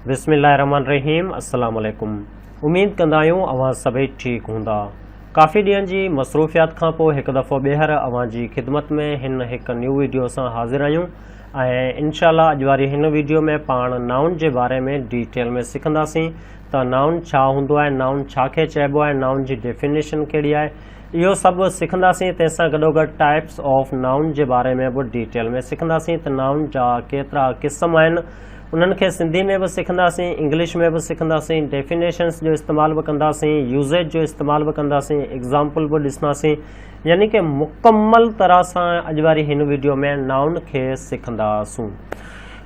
बिस्मिल्लाहिर्रहमानिर्रहीम। अस्सलाम वालेकुम। उम्मीद कंदा आहियूं अवां सभई ठीक हूंदा। काफ़ी ॾींहंनि जी मसरूफ़ियात खां पोइ हिकु दफ़ो ॿीहर अवां जी ख़िदमत में हिन हिकु न्यू वीडियो सां हाज़िर आहियूं ऐं इंशाअल्लाह अॼु वारी हिन वीडियो में पाण नाउन जे बारे में डिटेल में सिखंदासीं त नाउन छा हूंदो आहे, नाउन छा खे चइबो आहे, नाउन जी डेफिनेशन कहिड़ी आहे, इहो सभु सिखंदासीं। तंहिंसां गॾोगॾु टाइप्स ऑफ नाउन जे बारे में बि डिटेल में सिखंदासीं त नाउन जा केतिरा क़िस्म आहिनि, उन्हनि खे सिंधी में बि सिखंदासीं, इंग्लिश में बि सिखंदासीं, डेफिनेशन्स जो इस्तेमालु बि कंदासीं, यूज़ेज जो इस्तेमालु बि कंदासीं, एग्ज़ाम्पल बि ॾिसंदासीं, यानी कि मुकमल तरह सां अॼु वारी हिन वीडियो में नाउन खे सिखंदासूं।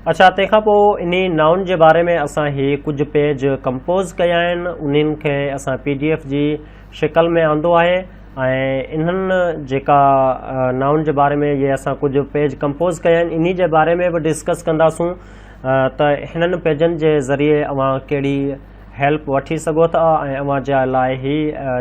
अच्छा, तंहिंखां पोइ इन नाउन जे बारे में असां ही कुझु पेज कंपोज़ कया आहिनि, उन्हनि खे असां PDF जी शिकल में आंदो आहे ऐं इन्हनि जेका नाउन जे बारे में ये असां कुझु पेज कंपोज़ कया आहिनि, इन जे बारे में बि डिस्कस कंदासूं त हिननि पेजनि जे ज़रिए अवां कहिड़ी हेल्प वठी सघो था ऐं अवां जे लाइ ही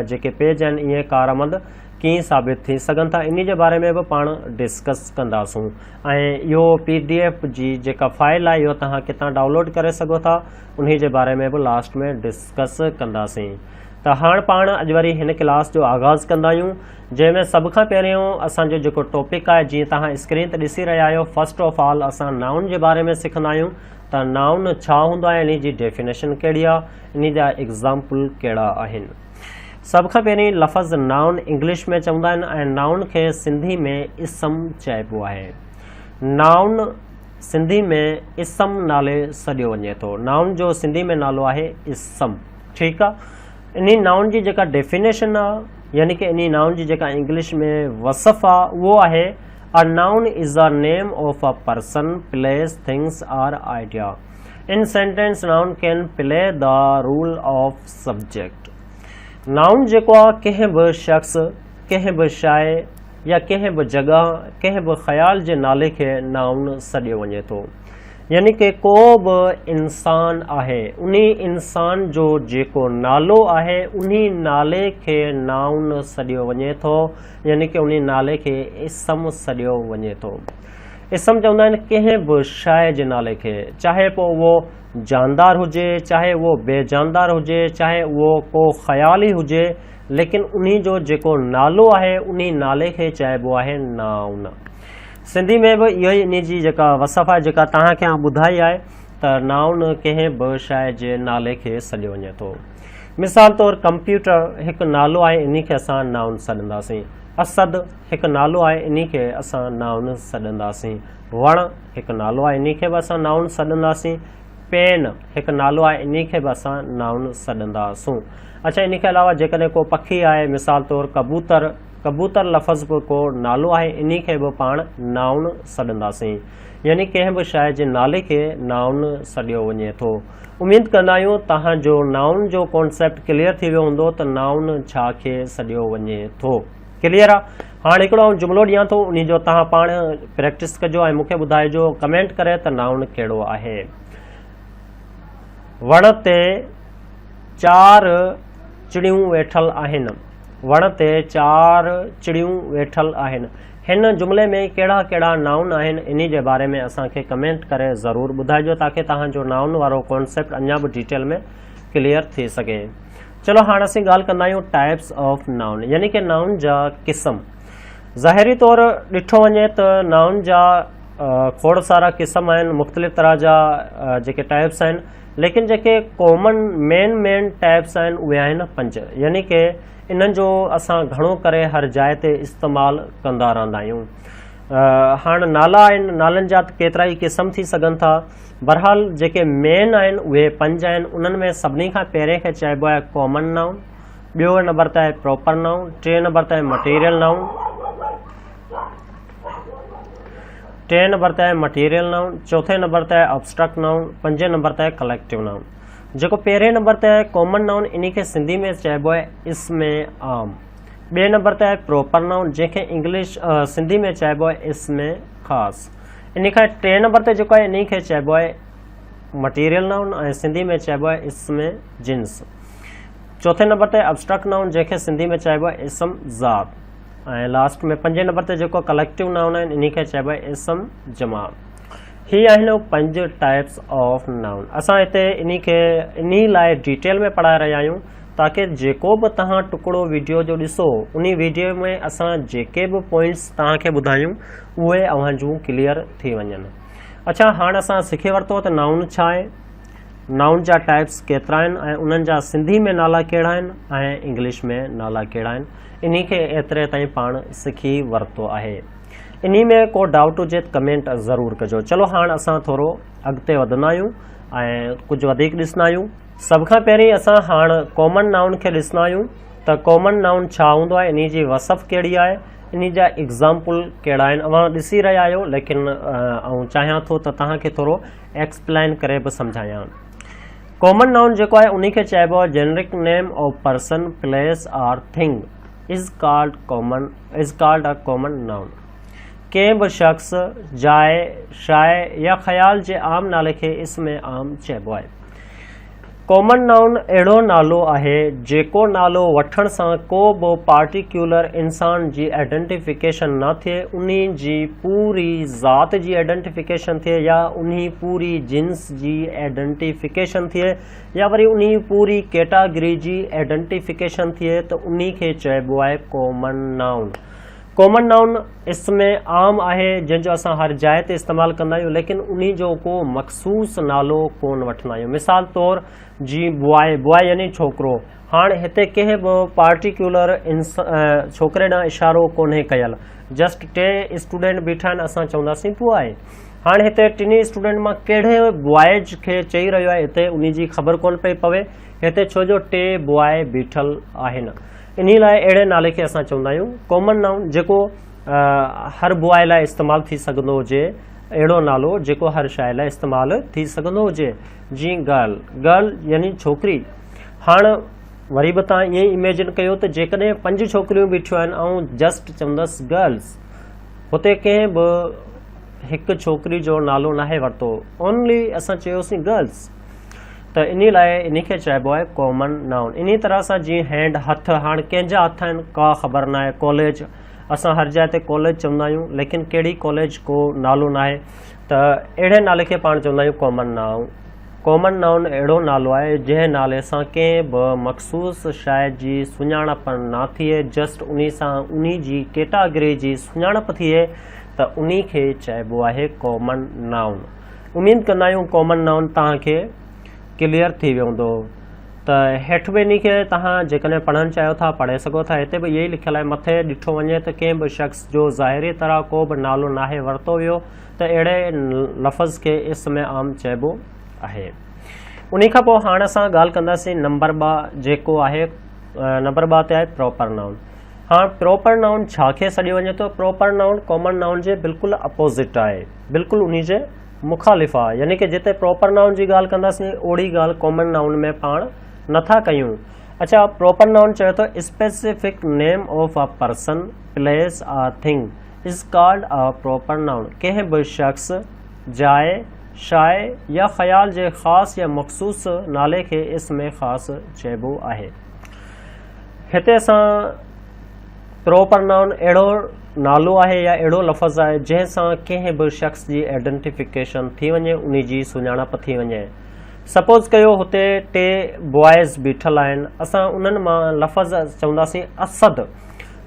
जेके पेज आहिनि इहे कारआमद कीअं साबित थी सघनि था, इन जे बारे में बि पाण डिस्कस कंदासूं। ऐं इहो PDF जी जेका फाइल आहे इहो तव्हां किथां डाउनलोड करे सघो था, उन जे बारे में बि लास्ट में डिस्कस कंदासीं। त हाणे पाण अॼु वरी हिन क्लास जो आगाज़ कंदा आहियूं, जंहिंमें सभ खां पहिरियों असांजो जेको टॉपिक आहे, जीअं तव्हां स्क्रीन ते ॾिसी रहिया आहियो, फर्स्ट ऑफ ऑल असां नाउन जे बारे में सिखंदा आहियूं त नाउन छा हूंदो आहे, इन जी डेफिनेशन कहिड़ी आहे, इन जा एग्ज़ाम्पल कहिड़ा आहिनि। सभ खां पहिरीं लफ़्ज़ नाउन इंग्लिश में चवंदा आहिनि ऐं नाउन खे सिंधी में इसम चइबो आहे। नाउन सिंधी में इसम नाले सॾियो वञे थो। नाउन जो सिंधी में नालो आहे इसम। ठीकु आहे। इन नाउन जी जेका डेफिनेशन आहे, यानी कि इन नाउन जी जेका इंग्लिश में वसफ़ आहे, उहो आहे a noun is a name of a person, place, things or idea. In sentence noun can play the role of subject. Noun जेको आहे कंहिं बि शख़्स, कंहिं बि शइ या कंहिं बि जॻह, कंहिं बि ख़्याल जे नाले खे नाउन सॾियो वञे थो। यानी कि को बि इंसान आहे, उन इंसान जो जेको नालो आहे उन नाले खे नाउन सॾियो वञे थो, यानी कि उन नाले खे इसम सॾियो वञे थो। इसम चवंदा आहिनि कंहिं बि शइ जे नाले खे, चाहे पोइ उहो जानदार हुजे, चाहे उहो बेजानदार हुजे, चाहे उहो को ख़्याल ई हुजे, लेकिन उन जो जेको नालो आहे उन नाले खे चइबो आहे नाउन। सिंधी में बि इहो ई इन जी जेका वसफ़ आहे, जेका तव्हांखे ॿुधाई आहे त नाउन कंहिं बि शइ जे नाले खे सॾियो वञे थो। मिसाल तौरु कंप्यूटर हिकु नालो आहे, इन खे असां नाउन सॾंदासीं। असद हिकु नालो आहे, इन खे असां नाउन सॾंदासीं। वण हिकु नालो आहे, इन खे बि असां नाउन सॾंदासीं। पेन हिकु नालो आहे, इन खे बि असां नाउन सॾंदासूं। अच्छा, इन खे अलावा जेकॾहिं को पखी आहे, मिसाल तौरु कबूतर, कबूतर लफ़्ज़ बि को नालो आहे, इन खे बि पाण नाउन सॾंदासीं। यानी कंहिं बि शइ जे नाले खे नाउन सॾियो वञे थो। उमेद कंदा आहियूं तव्हांजो नाउन जो कॉन्सेप्ट क्लियर थी वियो हूंदो त नाउन छा खे सॾियो वञे थो। क्लियर आहे। हाणे हिकिड़ो जुमिलो ॾियां थो, उन जो तव्हां पाण प्रैक्टिस कजो ऐं मूंखे ॿुधाइजो कमेंट करे त नाउन कहिड़ो आहे। वण ते 4 चिड़ियूं वेठल आहिनि। वण ते 4 चिड़ियूं वेठल आहिनि। हिन जुमिले में कहिड़ा कहिड़ा नाउन आहिनि, इन जे बारे में असांखे कमेंट करे ज़रूरु ॿुधाइजो, ताकि तव्हांजो नाउन वारो कॉन्सेप्ट अञा बि डिटेल में क्लियर थी सघे। चलो हाणे असीं ॻाल्हि कंदा आहियूं टाइप्स ऑफ नाउन, यानी कि नाउन जा क़िस्म। ज़ाहिरी तौरु ॾिठो वञे त नाउन जा खोड़ सारा क़िस्म आहिनि, मुख़्तलिफ़ तरह जा जेके टाइप्स आहिनि, लेकिन जेके कॉमन मेन टाइप्स आहिनि उहे आहिनि 5। यानी कि इन्हनि जो असां घणो करे हर जाइ ते इस्तेमालु कंदा रहंदा आहियूं। हाणे नाला आहिनि, नालनि जा केतिरा ई क़िस्म थी सघनि था। बहरहाल जेके मेन आहिनि उहे 5 आहिनि। उन्हनि में सभिनी खां पहिरें खे चइबो आहे कॉमन नाउन, ॿियो नंबर ते आहे प्रॉपर नाउन, 3 नंबर ते आहे मटीरियल नाउन, 3 नंबर ते आहे मटीरियल नाउन, 4 नंबर ते आहे एब्स्ट्रैक्ट नाउन, 5 नंबर ते आहे कलेक्टिव नाउन। जेको पहिरें नंबर ते आहे कॉमन नाउन, इन खे सिंधी में चइबो आहे इस्म आम। 2 नंबर ते आहे प्रॉपर नाउन, जंहिंखे इंग्लिश सिंधी में चइबो आहे इस्म ख़ास। इन खां 3 नंबर ते जेको आहे इन खे चइबो आहे मटीरियल नाउन ऐं सिंधी में चइबो आहे इस्म जिन्स। 4 नंबर ते एब्स्ट्रैक्ट नाउन, जंहिंखे सिंधी में चइबो आहे इस्म ज़ात। ऐं लास्ट में 5 नंबर ते जेको कलेक्टिव नाउन आहिनि, इन खे चइबो आहे इस्म जमा। ही आहिनि 5 टाइप्स ऑफ नाउन। असां हिते इन्ही लाइ डिटेल में पढ़ाए रहिया आहियूं ताकि जेको बि तव्हां टुकड़ो वीडियो जो ॾिसो उन वीडियो में असां जेके बि पॉइंट्स तव्हांखे ॿुधायूं उहे अव्हां जूं क्लियर थी वञनि। अच्छा, हाणे असां सिखी वरितो त नाउन छा आहे, नाउन जा टाइप्स केतिरा आहिनि ऐं उन्हनि जा सिंधी में नाला कहिड़ा आहिनि ऐं इंग्लिश में नाला कहिड़ा आहिनि। इन्ही खे एतिरे ताईं पाण सिखी वरितो आहे। इन्ही में को डाउट हुजे त कमेंट ज़रूरु कजो। चलो हाणे असां थोरो अॻिते वधंदा आहियूं ऐं कुझु वधीक ॾिसंदा आहियूं। सभ खां पहिरीं असां हाणे कॉमन नाउन खे ॾिसंदा आहियूं त कॉमन नाउन छा हूंदो आहे, इन जी वसफ़ कहिड़ी आहे, इन जा एग्ज़ाम्पल कहिड़ा आहिनि। अव्हां ॾिसी रहिया आहियो, लेकिन ऐं चाहियां थो त तव्हांखे थोरो एक्सप्लेन करे बि सम्झायां। कॉमन नाउन जेको आहे उन खे चइबो आहे generic name of person, place or thing is called a common noun. कंहिं बि शख़्स, जाइ, शइ या ख़्याल जे आम नाले खे इसम आम चइबो आहे। कॉमन नाउन अहिड़ो नालो आहे जेको नालो वठण सां को बि पार्टिकुलर इंसान जी आइडेंटिफिकेशन न थिए, उन जी पूरी ज़ात जी आइडेंटिफिकेशन थिए या उन पूरी जिन्स जी आइडेंटिफिकेशन थिए या वरी उन पूरी कैटेगरी जी आइडेंटिफिकेशन थिए त उन खे चइबो आहे कॉमन नाउन। कॉमन नाउन इसमें आम आहे जंहिंजो असां हर जाइ ते इस्तेमालु कंदा आहियूं, लेकिन उन जो को मख़सूस नालो कोन वठंदा आहियूं। मिसाल तौर जी बॉय यानी छोकिरो। हाणे हिते कंहिं बि पार्टिकुलर छोकिरे ॾांहुं इशारो कोन्हे कयल, जस्ट 2 स्टूडेंट बीठा आहिनि, असां चवंदासीं बॉय। हाणे हिते 3 स्टूडेंट मां कहिड़े बॉयज खे चई रहियो आहे, हिते उन जी ख़बर कोन पई पवे, हिते छो जो 2 बॉय बीठल आहिनि। इन लाइ अहिड़े नाले खे असां चवंदा आहियूं कॉमन नाउन, जेको हर बॉय लाइ इस्तेमालु थी सघंदो हुजे, अहिड़ो नालो जेको हर शइ लाइ इस्तेमालु थी सघंदो हुजे। जीअं गर्ल यानी छोकिरी। हाणे वरी बि तव्हां ईअं इमेजिन कयो त जेकॾहिं 5 छोकिरियूं बीठियूं आहिनि ऐं जस्ट चवंदसि गर्ल्स, हुते कंहिं बि हिकु छोकिरी जो नालो नाहे वरितो, ओनली असां चयोसीं गर्ल्स, त इन लाइ इन खे चइबो आहे कॉमन नाउन। इन तरह सां जीअं हैंड, हथ, हाणे कंहिंजा हथ आहिनि का ख़बर न आहे। कॉलेज, असां हर जाइ ते कॉलेज चवंदा आहियूं, लेकिन कहिड़ी कॉलेज को नालो न आहे, त अहिड़े नाले खे पाण चवंदा आहियूं कॉमन नाउन। कॉमन नाउन अहिड़ो नालो आहे जंहिं नाले सां कंहिं बि मख़सूस शइ जी सुञाणप न थिए, जस्ट उन सां उन जी कैटेगरी जी सुञाणप थिए, त उन खे चइबो आहे कॉमन नाउन। उमेद कंदा आहियूं कॉमन नाउन तव्हांखे क्लियर थी वियो हूंदो। त हेठि बि इन खे तव्हां जेकॾहिं पढ़णु चाहियो था पढ़े सघो था। हिते बि इहो ई लिखियलु आहे, मथे ॾिठो वञे त कंहिं बि शख़्स जो ज़ाहिरी तरह को बि नालो नाहे वरितो वियो त अहिड़े लफ़्ज़ खे इसम आम चइबो आहे। उन खां पोइ हाणे असां ॻाल्हि कंदासीं नंबर 2 जेको आहे, नंबर 2 ते आहे प्रॉपर नाउन। हाणे प्रॉपर नाउन छा खे सॾियो वञे थो? प्रॉपर नाउन कॉमन नाउन जे बिल्कुलु अपोज़िट आहे, बिल्कुलु उन जे मुखालिफ़ आहे। यानी कि जिते प्रॉपर नाउन जी ॻाल्हि कंदासीं ओड़ी ॻाल्हि कॉमन नाउन में पाण नथा कयूं। अच्छा, प्रॉपर नाउन चए थो specific name of a person, place or thing is called a proper noun. कंहिं बि शख़्स, जाइ, शइ या ख़्याल जे ख़ासि या मख़सूस नाले खे इसम ख़ासि चइबो आहे। हिते असां प्रॉपर नाउन अहिड़ो नालो आहे या अहिड़ो लफ़्ज़ आहे जंहिंसां कंहिं बि शख़्स जी आइडेंटिफिकेशन थी वञे, उन जी सुञाणप थी वञे। सपोज़ कयो हुते 2 बॉयज़ बीठल आहिनि, असां उन्हनि मां लफ़्ज़ चवंदासीं असद,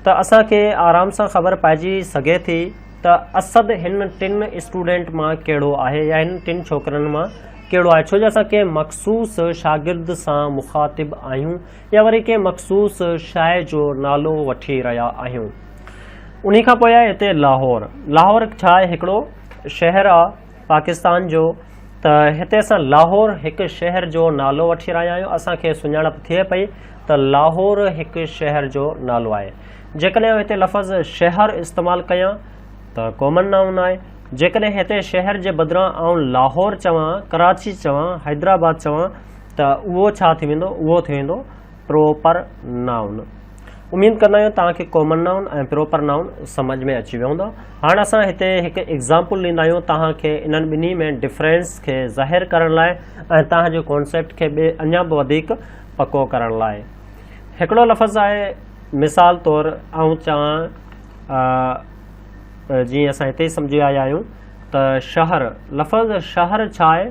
त असांखे आराम सां ख़बर पइजी सघे थी त असद हिन 3 स्टूडेंट मां कहिड़ो आहे या हिन 3 छोकिरनि मां कहिड़ो आहे, छो जो असां कंहिं मख़सूस शागिर्द सां मुख़ातिब आहियूं या वरी कंहिं मख़सूस शइ जो नालो वठी रहिया आहियूं। उन खां पोइ आहे हिते लाहौर। लाहौर छा आहे? हिकिड़ो शहर आहे पाकिस्तान जो। त हिते असां लाहौर हिकु शहर जो नालो वठी रहिया आहियूं, असांखे सुञाणप थिए पई त लाहौर हिकु शहर जो नालो आहे। जेकॾहिं हिते लफ़्ज़ शहर इस्तेमालु कयां त कॉमन नाउन आहे। जेकॾहिं हिते शहर जे बदिरां आउं लाहौर चवां, कराची चवां, हैदराबाद चवां, त उहो छा थी वेंदो? उहो थी वेंदो प्रॉपर नाउन। उमेद कंदा आहियूं तव्हांखे कॉमन नाउन ऐं प्रॉपर नाउन समझ में अची वियो हूंदो। हाणे असां हिते हिकु एग्ज़ाम्पल ॾींदा आहियूं तव्हांखे इन्हनि ॿिन्ही में डिफरेंस खे ज़ाहिर करण लाइ ऐं तव्हांजे कॉन्सेप्ट खे अञा बि वधीक पको करण लाइ। हिकिड़ो लफ़्ज़ आहे, मिसाल तौरु आउं चवां, जीअं असां हिते ई सम्झी आया आहियूं, त त शहर, लफ़्ज़ शहर छा आहे?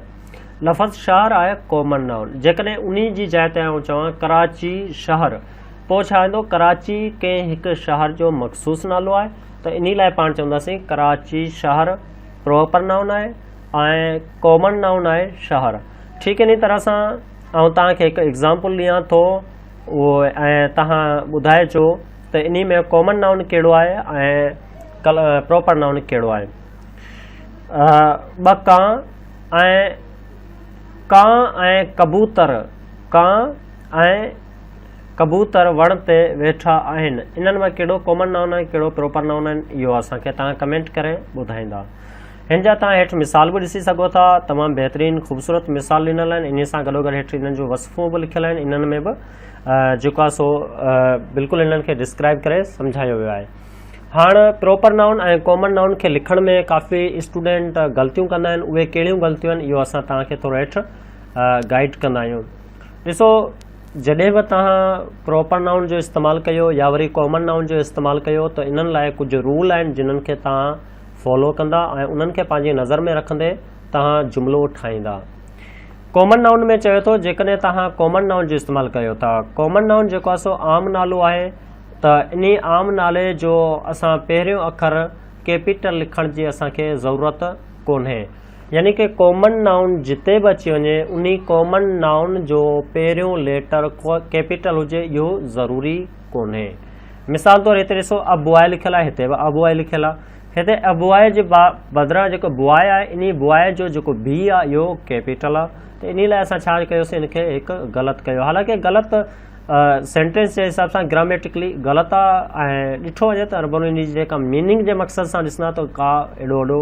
लफ़्ज़ शहर आहे कॉमन नाउन। जेकॾहिं उन जी जाइ ते आउं चवां कराची शहर, पोइ छा ईंदो? कराची कंहिं हिकु शहर जो मख़सूस नालो आहे, त इन लाइ पाण चवंदासीं कराची शहर प्रॉपर नाउन आहे ऐं कॉमन नाउन आहे शहर। ठीकु इन तरह सां ऐं तव्हांखे हिकु एग्ज़ाम्पल ॾियां थो उहो, ऐं तव्हां ॿुधाइजो त इन में कॉमन नाउन कहिड़ो आहे ऐं प्रॉपर नाउन कहिड़ो आहे। ॿ कां ऐं कबूतर, कां ऐं कबूतर वण ते वेठा आहिनि, इन्हनि में कहिड़ो कॉमन नाउन आहे, कहिड़ो प्रॉपर नाउन आहिनि, इहो असांखे तव्हां कमेंट करे ॿुधाईंदा। हिन जा तव्हां हेठि मिसाल बि ॾिसी सघो था, तमामु बहितरीनु ख़ूबसूरत मिसाल ॾिनल आहिनि। इन सां गॾोगॾु हेठि इन्हनि जूं वसफ़ूं बि लिखियल आहिनि, इन्हनि में बि जेको आहे सो बिल्कुलु इन्हनि खे डिस्क्राइब करे सम्झायो वियो आहे। हाणे प्रॉपर नाउन ऐं कॉमन नाउन खे लिखण में काफ़ी स्टूडेंट ग़लतियूं कंदा आहिनि, उहे कहिड़ियूं ग़लतियूं आहिनि इहो असां तव्हांखे थोरो हेठि गाइड कंदा आहियूं। ॾिसो, जॾहिं बि तव्हां प्रॉपर नाउन जो इस्तेमालु कयो या वरी कॉमन नाउन जो इस्तेमालु कयो त इन्हनि लाइ कुझु रूल आहिनि जिन्हनि खे तव्हां फॉलो कंदा ऐं उन्हनि खे पंहिंजी नज़र में रखंदे तव्हां जुमिलो ठाहींदा। कॉमन नाउन में चयो थो जेकॾहिं तव्हां कॉमन नाउन जो इस्तेमालु कयो था, कॉमन नाउन जेको आहे सो आम नालो आहे, त इन आम नाले जो असां पहिरियों अखर कैपिटल लिखण जी असांखे ज़रूरत कोन्हे, यानी कि कॉमन नाउन जिते बि अची वञे उन कॉमन नाउन जो पहिरियों लेटर कैपिटल हुजे इहो ज़रूरी कोन्हे। मिसाल तौरु हिते ॾिसो अ बॉय लिखियलु आहे, हिते बि अ बॉय लिखियलु आहे, हिते अ बॉय जे बदिरां जेको बॉय आहे इन बॉय जो जेको बी आहे इहो कैपिटल आहे, त इन लाइ असां छा कयोसीं, इनखे हिकु ग़लति कयो। हालांकि ग़लति सेंटेंस जे हिसाब सां ग्रामेटिकली ग़लति आहे ऐं ॾिठो वञे त अर्बन इन जी जेका मीनिंग जे मक़सद सां ॾिसंदा त का एॾो वॾो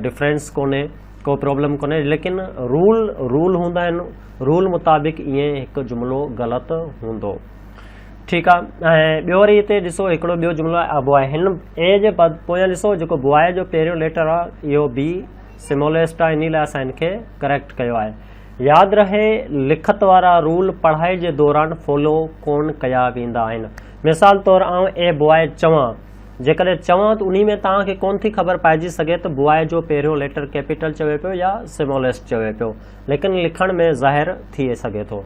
डिफरेंस कोन्हे, को प्रॉब्लम कोन्हे, लेकिन रूल हूंदा आहिनि, रूल मुताबिक़ ईअं हिकु जुमिलो ग़लति हूंदो। ठीकु आहे। ऐं ॿियो वरी हिते ॾिसो हिकिड़ो ॿियो जुमिलो आहे अबॉय, हिन ए जे पोयां ॾिसो जेको बॉय जो पहिरियों लेटर आहे इहो बी स्मॉलेस्ट आहे, इन लाइ असां हिनखे करेक्ट कयो आहे। यादि रहे लिखत वारा रूल पढ़ाई जे दौरान फॉलो कोन कया वेंदा आहिनि। मिसाल तौरु आउं ए बॉय चवां, जेकॾहिं चवां त उन में तव्हांखे कोन थी ख़बर पइजी सघे त बॉय जो पहिरियों लेटर कैपिटल चवे पियो या स्मॉलेस्ट चवे पियो, लेकिन लिखण में ज़ाहिर थी सघे थो।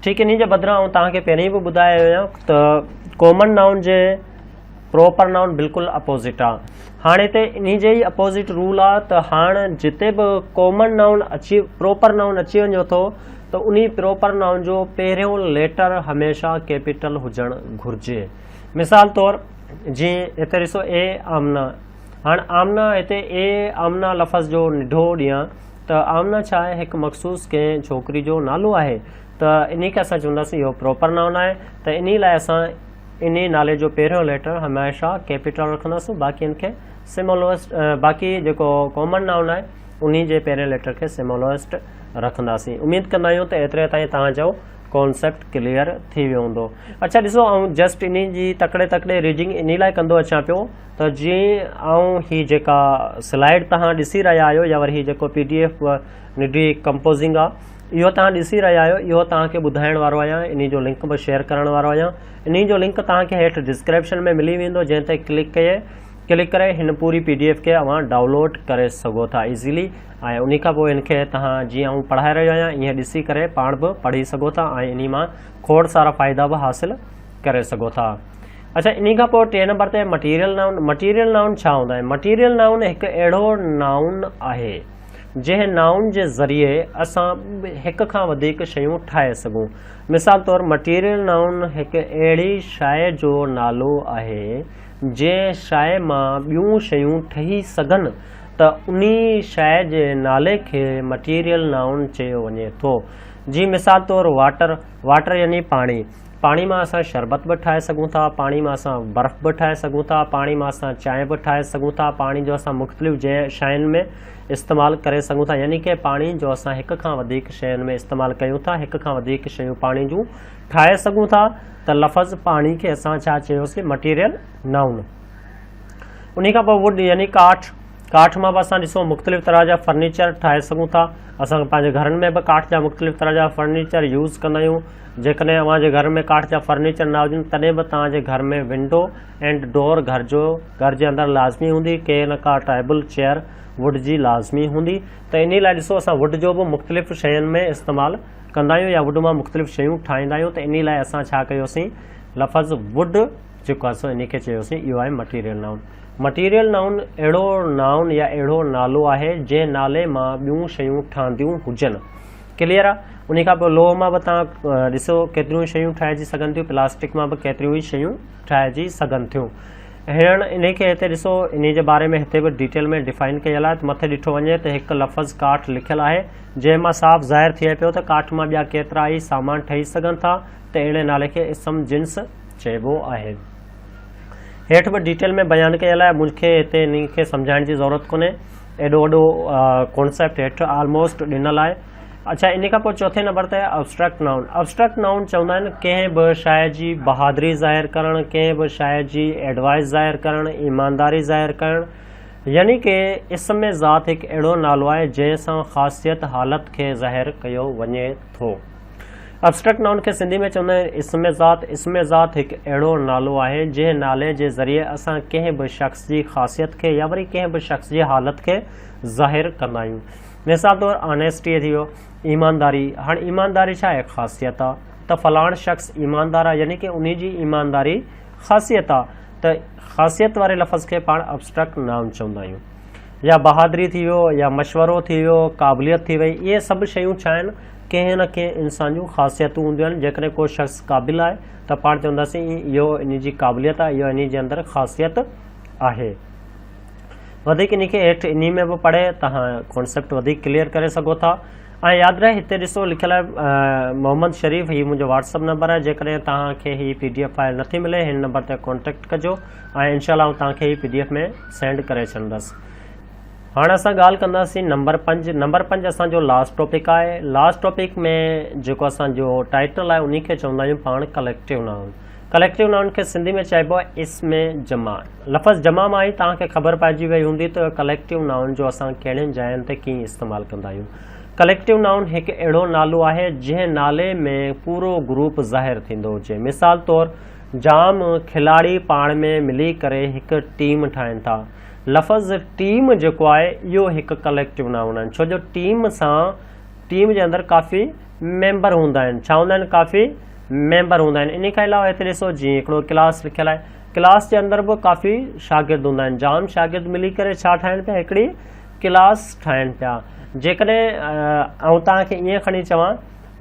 ठीकु, इन जे बदिरां आउं तव्हांखे पहिरीं बि ॿुधायो हुयो त कॉमन नाउन जे प्रॉपर नाउन बिल्कुलु अपोज़िट आहे। हाणे हिते इन जे ई अपोज़िट रूल आहे त हाणे जिते बि कॉमन नाउन अची प्रॉपर नाउन अची वञे थो त उन प्रॉपर नाउन जो पहिरियों लेटर हमेशह कैपिटल हुजणु घुरिजे। मिसाल तौरु जीअं हिते ॾिसो ए आमना, हाणे आमना हिते ए आमना लफ़्ज़ जो निढो ॾियां त आमना छा आहे, हिकु मख़सूस कंहिं छोकिरी जो नालो आहे, त इन खे असां चवंदासीं इहो प्रॉपर नाउन आहे, त इन लाइ असां इन नाले जो पहिरियों लेटर हमेशह कैपिटल रखंदासीं, बाक़ी इनखे स्मॉलेस्ट, बाक़ी जेको कॉमन नाउन आहे उन जे पहिरें लेटर खे स्मॉलेस्ट रखंदासीं। उमेदु कंदा आहियूं त एतिरे ताईं तव्हांजो कॉन्सेप्ट क्लियर थी वियो हूंदो। अच्छा ॾिसो, ऐं just in ji तकड़े reading in लाइ कंदो अचां पियो त जीअं ऐं हीअ जेका स्लाइड तव्हां ॾिसी रहिया आहियो या वरी हीअ जेको PDF निडी कंपोज़िंग आहे इहो तव्हां ॾिसी रहिया आहियो, इहो तव्हांखे ॿुधाइण वारो आहियां, इन जो लिंक बि शेयर करण वारो आहियां। इन जो लिंक तव्हांखे हेठि डिस्क्रिप्शन में मिली वेंदो, जंहिं ते क्लिक करे हिन पूरी PDF खे अवां डाउनलोड करे सघो था इज़ीली, ऐं उन खां पोइ हिनखे तव्हां जीअं आउं पढ़ाए रहियो आहियां ईअं ॾिसी करे पाण बि पढ़ी सघो था ऐं इन मां खोड़ सारा फ़ाइदा बि हासिलु करे सघो था। अच्छा, इन खां पोइ 3 नंबर ते मटीरियल नाउन। मटीरियल नाउन छा हूंदा आहिनि? मटीरियल नाउन हिकु अहिड़ो नाउन आहे जंहिं नाउन जे ज़रिए असां हिक खां वधीक शयूं ठाहे सघूं। मिसाल तौरु मटीरियल नाउन हिकु अहिड़ी शइ जो नालो आहे जंहिं शइ मां ॿियूं शयूं ठही सघनि त उन शइ जे नाले खे मटीरियल नाउन चयो वञे थो। जी मिसाल तौरु वाटर यानी पाणी, पाणी मां असां शरबत बि ठाहे सघूं था, पाणी मां असां बर्फ़ बि ठाहे सघूं था, पाणी मां असां चांहि बि ठाहे सघूं था, पाणी जो असां मुख़्तलिफ़ शयुनि में इस्तेमालु करे सघूं था, यानी कि पाणी जो असां हिक खां वधीक शयुनि में इस्तेमालु कयूं था, हिक खां वधीक शयूं पाणी जूं ठाहे सघूं था, त लफ़्ज़ पाणी खे असां छा चयोसीं? Material noun. उन खां पोइ वुड यानी काठ मां बि असां ॾिसो मुख़्तलिफ़ तरह जा फर्नीचर ठाहे सघूं था। असां पंहिंजे घरनि में बि काठ जा मुख़्तलिफ़ तरह जा फर्नीचर यूज़ कंदा आहियूं। जेकॾहिं अव्हांजे घर में काठ जा फर्नीचर न हुजनि तॾहिं बि तव्हांजे घर में विंडो एंड डोर घर जे अंदरि लाज़मी हूंदी, के न का टेबल चेयर वुड जी लाज़मी हूंदी। त इन लाइ ॾिसो असां वुड जो बि मुख़्तलिफ़ शयुनि में इस्तेमालु कंदा आहियूं या वुड मां मुख़्तलिफ़ शयूं ठाहींदा आहियूं। त इन लाइ असां छा कयोसीं, लफ़्ज़ वुड जेको आहे इन खे चयोसीं इहो आहे मटीरियल नाउन। मटीरियल नाउन अहिड़ो नाउन या अहिड़ो नालो आहे जंहिं नाले मां ॿियूं शयूं ठहंदियूं हुजनि। क्लियर आहे। उन खां पोइ लोह मां बि तव्हां ॾिसो केतिरियूं शयूं ठाहिजी सघनि थियूं, प्लास्टिक मां बि केतिरियूं ई शयूं ठाहिजी सघनि थियूं। हींअर इन खे हिते ॾिसो, इन जे बारे में हिते बि डिटेल में डिफाइन कयल आहे। त मथे ॾिठो वञे त हिकु लफ़्ज़ काठ लिखियलु आहे जंहिं मां साफ़ ज़ाहिर थिए पियो त काठ मां ॿिया केतिरा ई सामान ठही सघनि था। त अहिड़े नाले खे इस्म जिन्स चइबो आहे। हेठि बि डिटेल में बयानु कयल आहे, मूंखे हिते इन खे सम्झाइण जी ज़रूरत कोन्हे, एॾो वॾो कॉन्सेप्ट हेठि ऑलमोस्ट ॾिनल आहे। अच्छा, इन खां पोइ चौथे नंबर ते अब्स्ट्रैक्ट नाउन। अब्स्ट्रैक्ट नाउन चवंदा आहिनि कंहिं बि शइ जी बहादुरी ज़ाहिर करणु, कंहिं बि शइ जी एडवाइस ज़ाहिर करणु, ईमानदारी ज़ाहिर करणु, यानी कि इस्म ज़ात हिकु अहिड़ो नालो आहे जंहिंसां ख़ासियत हालत खे ज़ाहिर कयो वञे थो। अब्स्ट्रैक्ट नाउन खे सिंधी में चवंदा आहिनि इस्म ज़ात। इस्म ज़ात हिकु अहिड़ो नालो आहे जंहिं नाले जे ज़रिए असां कंहिं बि शख़्स जी ख़ासियत खे या वरी कंहिं बि शख़्स जी हालत खे ज़ाहिर कंदा आहियूं। मिसाल तौरु ऑनेस्टी थी वियो, ईमानदारी। हाणे ईमानदारी छा आहे, ख़ासियत आहे। त फलाण शख़्स ईमानदार आहे, यानी कि उन जी ईमानदारी ख़ासियत आहे। त ख़ासियत वारे लफ़्ज़ खे पाण अब्स्ट्रैक्ट नाउन चवंदा आहियूं। या बहादुरी थी वियो, या मशवरो थी वियो, क़ाबिलियत थी वई, इहे सभु शयूं छा आहिनि, कंहिं न कंहिं इंसान जूं ख़ासियतूं हूंदियूं आहिनि। जेकॾहिं को शख़्स क़ाबिल आहे त पाण चवंदासीं इहो इन जी क़ाबिलियत आहे, इहो इन जे अंदरि ख़ासियत आहे। वधीक इन खे हेठि इन में बि पढ़े तव्हां कॉन्सेप्ट वधीक क्लियर करे सघो था। ऐं यादि रहे हिते ॾिसो लिखियलु आहे मोहम्मद शरीफ़, हीउ मुंहिंजो व्हाट्सअप नंबर आहे। जेकॾहिं तव्हांखे हीअ PDF फाइल नथी मिले, हिन नंबर ते कॉन्टेक्ट कजो ऐं इनशाअल्लाह तव्हांखे हीअ PDF में सेंड करे छॾींदुसि। हाणे असां ॻाल्हि कंदासीं नंबर 5। नंबर 5 असांजो लास्ट टॉपिक आहे। लास्ट टॉपिक में जेको असांजो टाइटल आहे उन खे चवंदा आहियूं पाण कलेक्टिव नाउन। कलेक्टिव नाउन खे सिंधी में चइबो आहे इस्म जमा। लफ़्ज़ जमा मां ई तव्हांखे ख़बर पइजी वई हूंदी त कलेक्टिव नाउन जो असां कहिड़ियुनि जायुनि ते कीअं इस्तेमालु कंदा आहियूं। कलेक्टिव नाउन हिकु अहिड़ो नालो आहे जंहिं नाले में पूरो ग्रुप ज़ाहिर थींदो हुजे। मिसाल तौरु जाम खिलाड़ी पाण में मिली करे हिकु टीम ठाहिनि था। लफ़्ज़ टीम जेको आहे इहो हिकु कलेक्टिव नाउन आहे, छो जो टीम जे अंदरि काफ़ी मेंबर हूंदा आहिनि। छा हूंदा आहिनि, काफ़ी मेंबर हूंदा आहिनि। इन खां अलावा हिते ॾिसो जीअं हिकिड़ो क्लास लिखियलु आहे, क्लास जे अंदरि बि काफ़ी शागिर्द हूंदा आहिनि। जाम शागिर्द मिली करे छा ठाहिनि पिया, हिकिड़ी क्लास ठाहिनि पिया। जेकॾहिं ऐं तव्हांखे ईअं खणी चवां,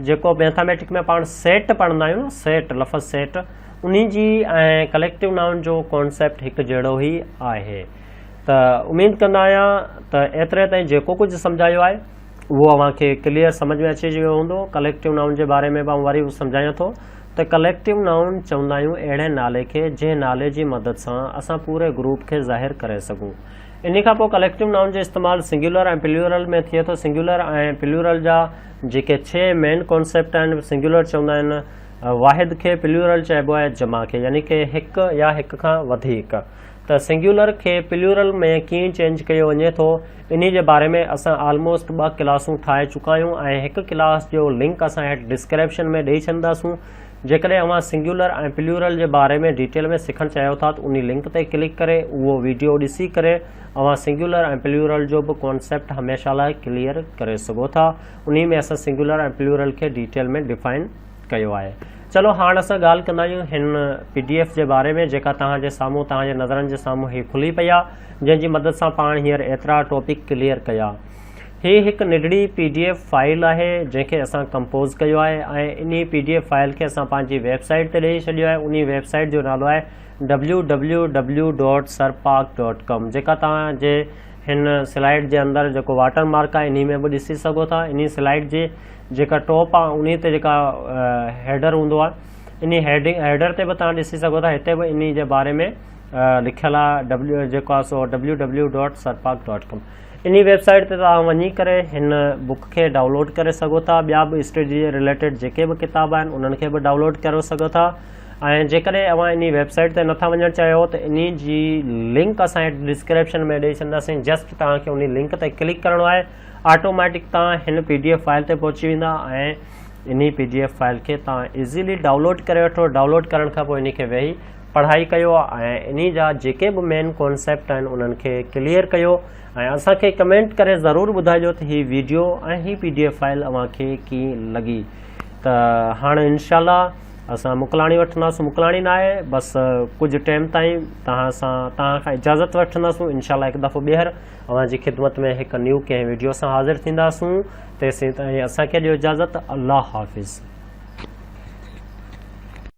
जेको मैथमेटिक में पाण सेट पढ़ंदा आहियूं, सेट लफ़्ज़ सेट, उन जी ऐं कलेक्टिव नाउन जो कॉन्सेप्ट हिकु जहिड़ो ई आहे। त उमेद कंदा आहियां त एतिरे ताईं जेको कुझु सम्झायो आहे उहो अव्हांखे क्लियर समझ में अची वियो हूंदो। कलेक्टिव नाउन जे बारे में मां वरी सम्झायां थो त कलेक्टिव नाउन चवंदा आहियूं अहिड़े नाले खे जंहिं नाले जी मदद सां असां पूरे ग्रुप खे ज़ाहिर करे सघूं। इन खां पोइ कलेक्टिव नाउन जो इस्तेमालु सिंगुलर ऐं प्लूरल में थिए थो। सिंगुलर ऐं प्लूरल जा जेके 6 मेन कॉन्सेप्ट आहिनि, सिंगुलर चवंदा आहिनि वाहिद खे, प्लूरल चइबो आहे जमा खे, यानी कि हिकु या हिकु खां वधीक। त सिंगुलर खे प्लूरल में कीअं चेंज कयो वञे थो, इन जे बारे में असां ऑलमोस्ट 2 क्लासूं ठाहे चुका आहियूं ऐं हिकु क्लास जो लिंक असां हेठि डिस्क्रिप्शन में ॾेई छॾींदासूं। जेकॾहिं अव्हां सिंगुलर ऐं प्लूरल जे बारे में डिटेल में सिखणु चाहियो था त उन लिंक ते क्लिक करे उहो वीडियो ॾिसी करे अव्हां सिंगुलर ऐं प्लूरल जो बि कॉन्सेप्ट हमेशह लाइ क्लियर करे सघो था। उन में असां सिंगुलर ऐं प्लूरल खे डिटेल में डिफाइन कयो आहे। चलो हाणे असां ॻाल्हि कंदा आहियूं हिन PDF जे बारे में, जेका तव्हांजे साम्हूं तव्हांजे नज़रनि जे साम्हूं हीअ खुली पई आहे, जंहिंजी मदद सां पाण हींअर एतिरा टॉपिक क्लियर कया। हीअ हिकु निडड़ी PDF फाइल आहे जंहिंखे असां कंपोज़ कयो आहे ऐं इन PDF फाइल खे असां पंहिंजी वेबसाइट ते ॾेई छॾियो आहे। उन वेबसाइट जो नालो आहे www.sarpak.com, जेका तव्हांजे हिन स्लाइड जे अंदरि जेको वाटर मार्क आहे इन में बि ॾिसी सघो था। इन स्लाइड जी जेका टॉप आहे उन ते जेका हेडर हूंदो आहे, इन हेडर ते बि तव्हां ॾिसी सघो था। हिते बि इन जे बारे में लिखियलु आहे जेको आहे सो www.sarpak.com। इन वेबसाइट ते तव्हां वञी करे हिन बुक खे डाउनलोड करे सघो था। ॿिया बि स्टडी जे रिलेटेड जेके बि किताब आहिनि उन्हनि खे बि डाउनलोड करे सघो था। ऐं जेकॾहिं अव्हां इन वेबसाइट ते नथा वञणु चाहियो त इन जी लिंक असां डिस्क्रिप्शन में ॾेई छॾींदासीं। जस्ट तव्हांखे उन लिंक ते क्लिक करिणो आहे, ऑटोमेटिक तव्हां हिन PDF फाइल ते पहुची वेंदा ऐं इन PDF फाइल खे तव्हां इज़ीली डाउनलोड करे वठो। डाउनलोड करण खां पोइ इन खे वेही पढ़ाई कयो ऐं इन जा जेके बि मेन कॉन्सेप्ट आहिनि उन्हनि खे क्लियर कयो ऐं असांखे कमेंट करे ज़रूरु ॿुधाइजो त हीअ वीडियो ऐं हीअ PDF फाइल अव्हांखे कीअं लॻी। त हाणे इंशाल्लाह असां मुकलाणी वठंदासीं, मुकलाणी न आहे बसि कुझु टाइम ताईं तव्हां खां इजाज़त वठंदासीं। इंशाल्लाह हिकु दफ़ो ॿीहर अव्हांजी ख़िदमत में हिकु न्यू कंहिं वीडियो सां हाज़िर थींदासीं। तेसीं ताईं असांखे ॾियो इजाज़त। अल्लाह हाफ़िज़।